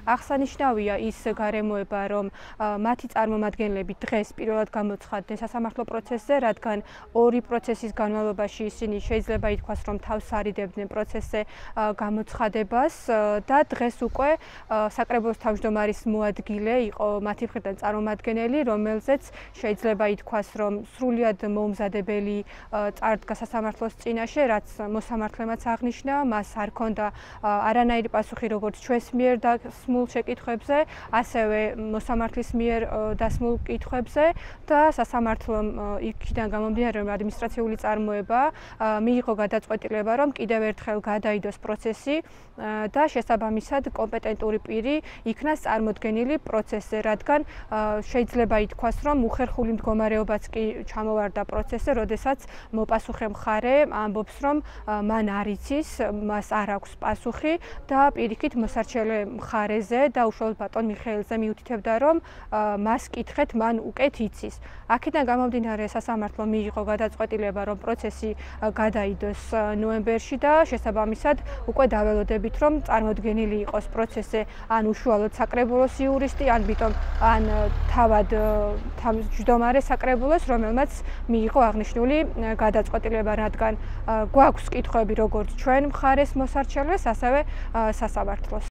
აღსანიშნავია ის გარემოება, რომ მათი წარმომადგენლები დღეს პირველად გამოცხადდნენ სასამართლო პროცესზე, რადგან ორი პროცესის განმავლობაში ისინი შეიძლება ითქვას, რომ თავს არიდებდნენ პროცესზე გამოცხადებას და დღეს უკვე საკრებულოს თავმჯდომარის მოადგილე იყო მათი მხრიდან წარმომადგენელი, რომელზეც შეიძლება ითქვას, რომ სრულიად მოუმზადებელი წარდგა სასამართლოს წინაშე, რაც მოსამართლემაც აღნიშნა, მას არ ჰქონდა არანაირი პასუხი როგორც ჩვენს მიერ დასმულ შეკითხვებზე, ასევე მოსამართლის მიერ დასმულ კითხვებზე და სასამართლომ იქიდან გამომდინარე, რომ ადმინისტრაციული წარმოება მიიღო გადაწყვეტილება, რომ კიდევ ერთხელ გადაიდოს პროცესი და შესაბამისად კომპეტენტური პირი იქნას წარმოდგენილი პროცესზე, რადგან შეიძლება ითქვას, რომ უხერხული მდგომარეობაც კი ჩამოვარდა პროცესზე, როდესაც მოპასუხე მხარე ამბობს, რომ მან არ იცის, მას არ აქვს პასუხი და პირიქით მოსარჩელე მხარეზე და უშუალოდ ბატონ მიხეილზე მიუთითებდა, რომ მას კითხეთ, მან უკეთ იცის. აქედან გამომდინარე სასამართლო მიიღო გადაწყვეტილება, რომ პროცესი გადაიდოს ნოემბერში და შესაბამისად უკვე დაველოდებით, რომ წარმოდგენილი იყოს პროცესზე ან უშუალოდ საკრებულოს იურისტი, ან თავად თავმჯდომარე საკრებულოს, რომელმაც მიიღო აღნიშნული გადაწყვეტილება, რადგან გვაქვს კითხვები როგორც ჩვენ მხარეს მოსარჩელეს, ასევე სასამართლოს.